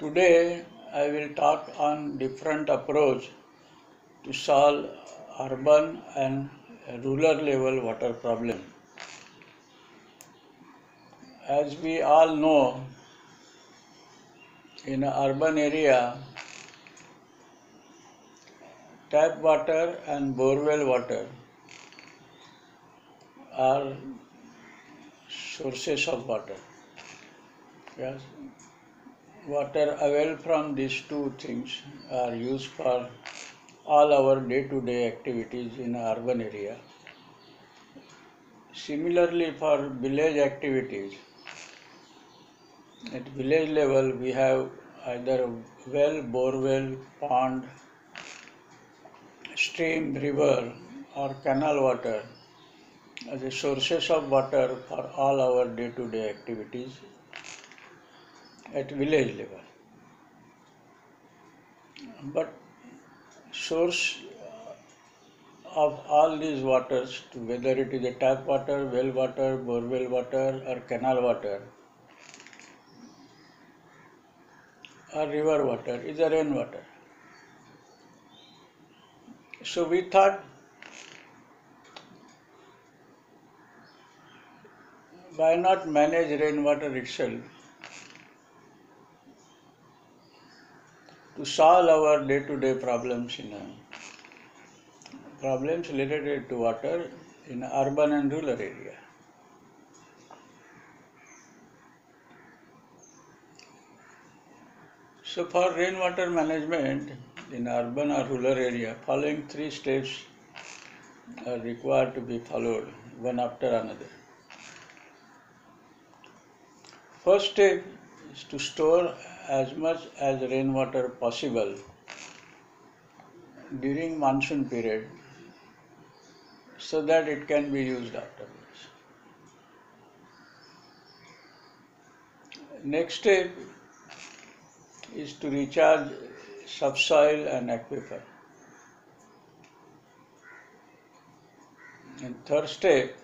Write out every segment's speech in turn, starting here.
Today I will talk on different approach to solve urban and rural level water problem. As we all know, in an urban area, tap water and borewell water are sources of water. Yes. Water available from these two things are used for all our day-to-day activities in an urban area. Similarly, for village activities, at village level we have either well, borewell, pond, stream, river or canal water as a sources of water for all our day-to-day activities at village level. But source of all these waters, whether it is a tap water, well water, borewell water or canal water or river water, is a rain water. So we thought, why not manage rainwater itself to solve our day-to-day problems problems related to water in urban and rural area. So for rainwater management in urban or rural area, following three steps are required to be followed one after another. First step is to store as much as rainwater possible during monsoon period so that it can be used afterwards. Next step is to recharge subsoil and aquifer. And third step,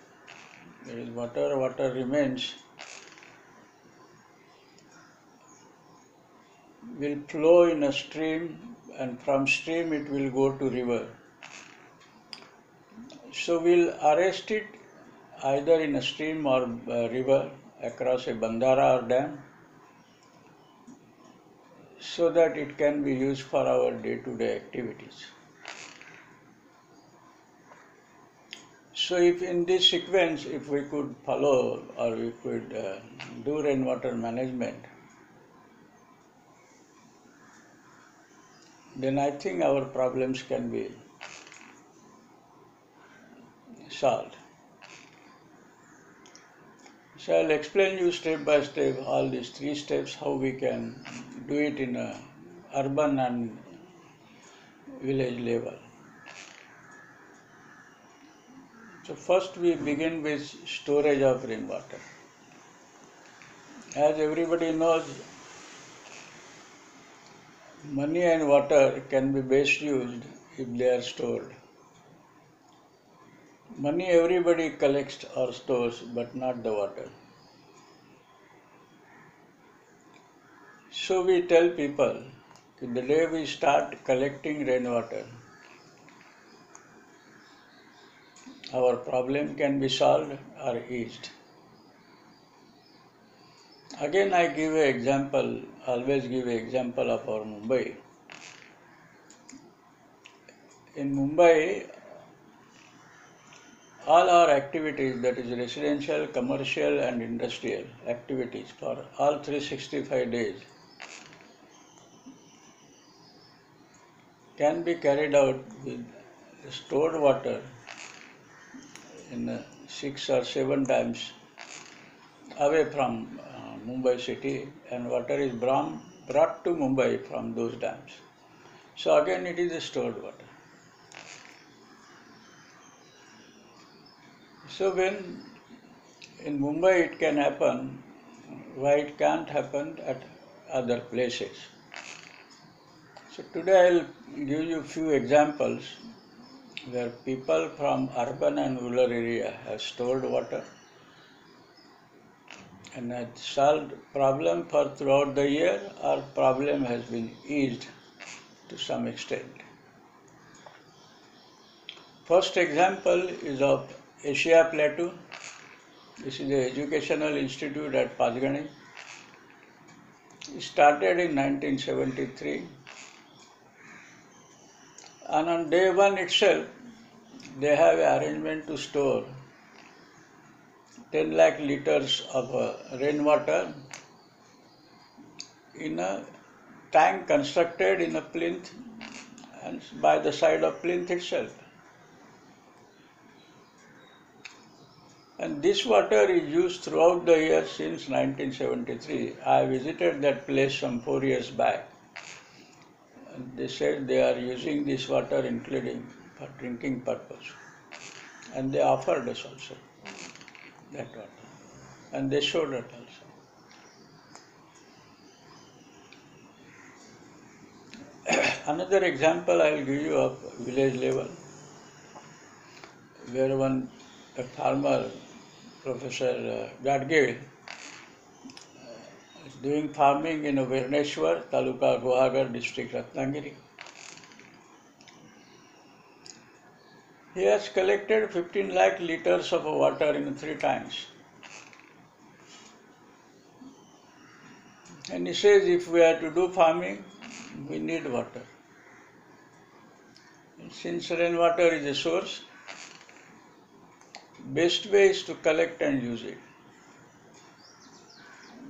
there is water remains will flow in a stream, and from stream it will go to river. So we'll arrest it either in a stream or river across a bandara or dam so that it can be used for our day-to-day activities. So if in this sequence, if we could follow or we could do rainwater management, then I think our problems can be solved. So I'll explain you step by step all these three steps, how we can do it in a urban and village level. So first we begin with storage of rainwater. As everybody knows, money and water can be best used if they are stored. Money everybody collects or stores, but not the water. So we tell people that the day we start collecting rainwater, our problem can be solved or eased. Again, I give an example, always give an example of our Mumbai. In Mumbai, all our activities, that is residential, commercial and industrial activities for all 365 days can be carried out with stored water in 6 or 7 dams away from Mumbai city, and water is brought to Mumbai from those dams. So again it is a stored water. So when in Mumbai it can happen, why it can't happen at other places? So today I'll give you few examples where people from urban and rural area have stored water and has solved problem for throughout the year, or problem has been eased to some extent. First example is of Asia Plateau. This is the educational institute at Pajgani. It started in 1973, and on day one itself, they have an arrangement to store 10 lakh liters of rainwater in a tank constructed in a plinth and by the side of plinth itself. And this water is used throughout the year since 1973. I visited that place some 4 years back. And they said they are using this water including for drinking purpose. And they offered us also that water. And they showed it also. Another example I will give you of village level, where a farmer, Professor Gadgil, is doing farming in Verneshwar, Taluka Guhagar, district Ratnagiri. He has collected 15 lakh liters of water in 3 tanks. And he says if we are to do farming, we need water. And since rainwater is a source, best way is to collect and use it.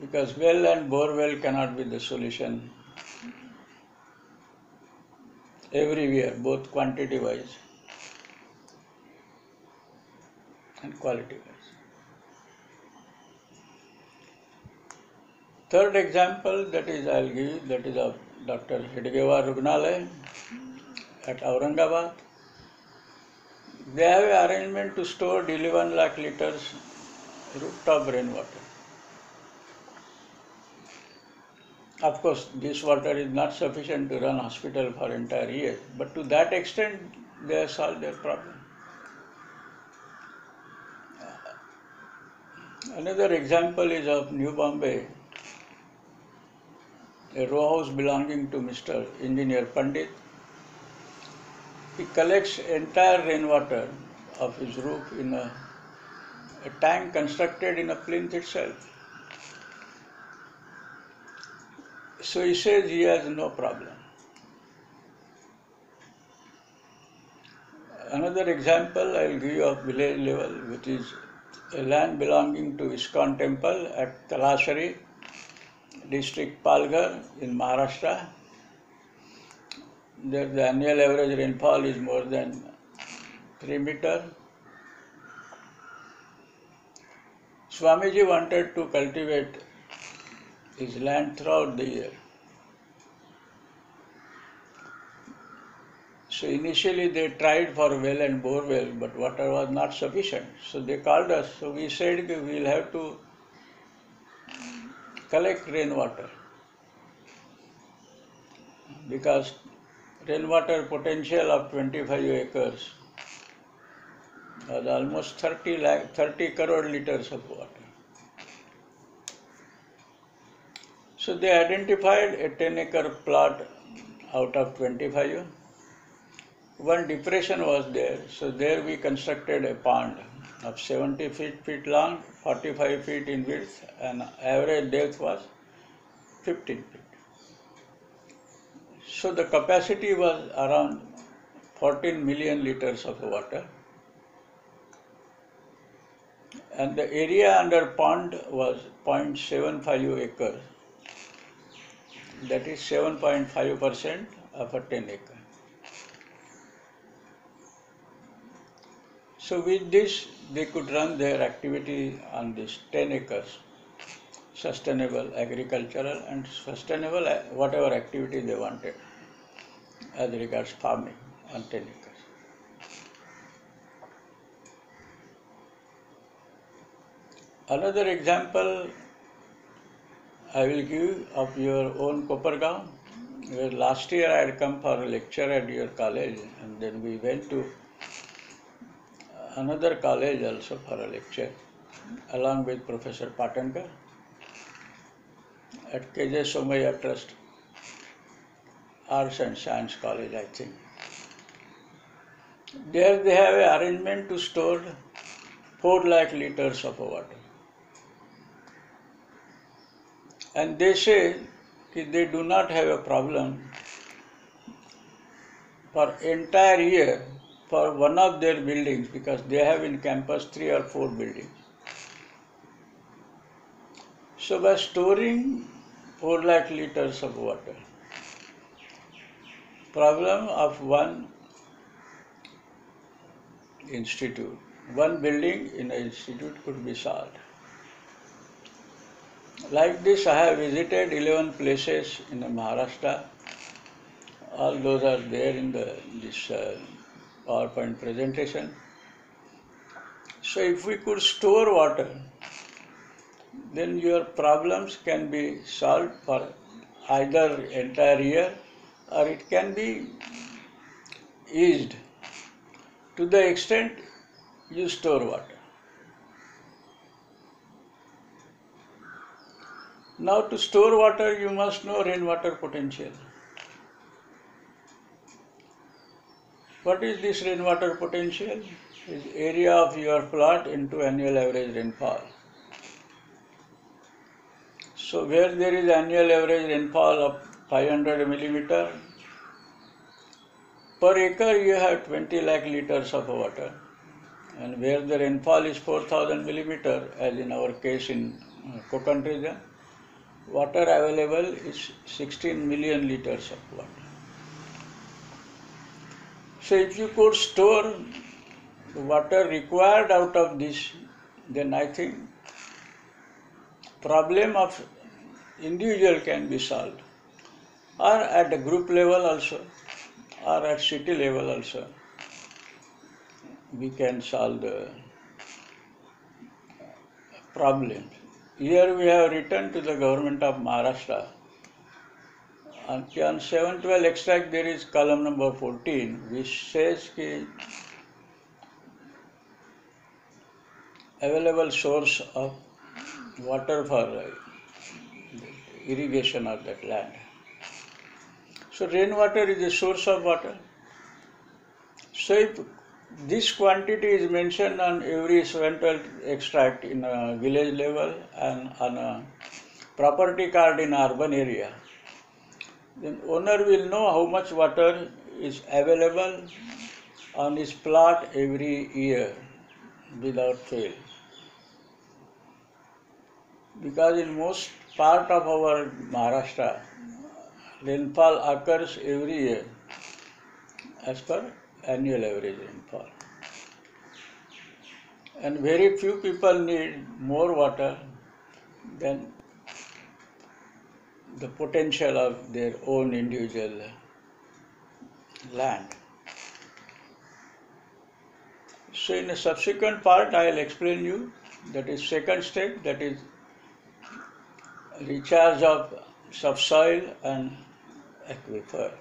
Because well and bore well cannot be the solution everywhere, both quantity wise and quality wise. Third example that is I will give you, that is of Dr. Hedgewar Rugnalaya at Aurangabad. They have an arrangement to store 11 lakh liters rooftop rainwater. Of course, this water is not sufficient to run hospital for entire year, but to that extent they have solved their problem. Another example is of New Bombay, a row house belonging to Mr. Engineer Pandit. He collects entire rainwater of his roof in a tank constructed in a plinth itself. So he says he has no problem. Another example I will give you of village level, which is a land belonging to ISKCON temple at Talasari, district Palghar in Maharashtra. There the annual average rainfall is more than 3 meters. Swamiji wanted to cultivate his land throughout the year. So initially they tried for well and bore well, but water was not sufficient. So they called us. So we said we will have to collect rainwater, because rainwater potential of 25 acres was almost 30 crore liters of water. So they identified a 10-acre plot out of 25. One depression was there, so there we constructed a pond of 70 feet long, 45 feet in width, and average depth was 15 feet. So the capacity was around 14 million liters of water, and the area under pond was 0.75 acres. That is 7.5% of a 10 acre. So with this, they could run their activity on this 10 acres, sustainable agricultural and sustainable whatever activity they wanted as regards farming on 10 acres. Another example I will give of your own Kopargaon, where last year I had come for a lecture at your college, and then we went to another college also for a lecture along with Professor Patankar. at KJ Somaya Trust, Arts and Science College, I think. There they have an arrangement to store 4 lakh liters of water. And they say that they do not have a problem for entire year for one of their buildings, because they have in campus 3 or 4 buildings. So by storing 4 lakh liters of water, problem of one institute, one building in an institute could be solved. Like this, I have visited 11 places in Maharashtra. All those are there in this PowerPoint presentation. So if we could store water, then your problems can be solved for either entire year, or it can be eased to the extent you store water. Now, to store water, you must know rainwater potential. What is this rainwater potential? It is area of your plot into annual average rainfall. So where there is annual average rainfall of 500 millimeter, per acre you have 20 lakh liters of water. And where the rainfall is 4000 millimeter, as in our case in Konkan region, water available is 16 million liters of water. So if you could store the water required out of this, then I think problem of individual can be solved, or at a group level also, or at city level also. We can solve the problems. Here we have written to the government of Maharashtra. On 712 extract there is column number 14, which says that available source of water for irrigation of that land. So rainwater is a source of water. So if this quantity is mentioned on every 712 extract in a village level and on a property card in urban area, then owner will know how much water is available on his plot every year without fail. Because in most part of our Maharashtra, rainfall occurs every year as per annual average rainfall. And very few people need more water than the potential of their own individual land. So in a subsequent part I will explain you, that is second step, that is recharge of subsoil and aquifer.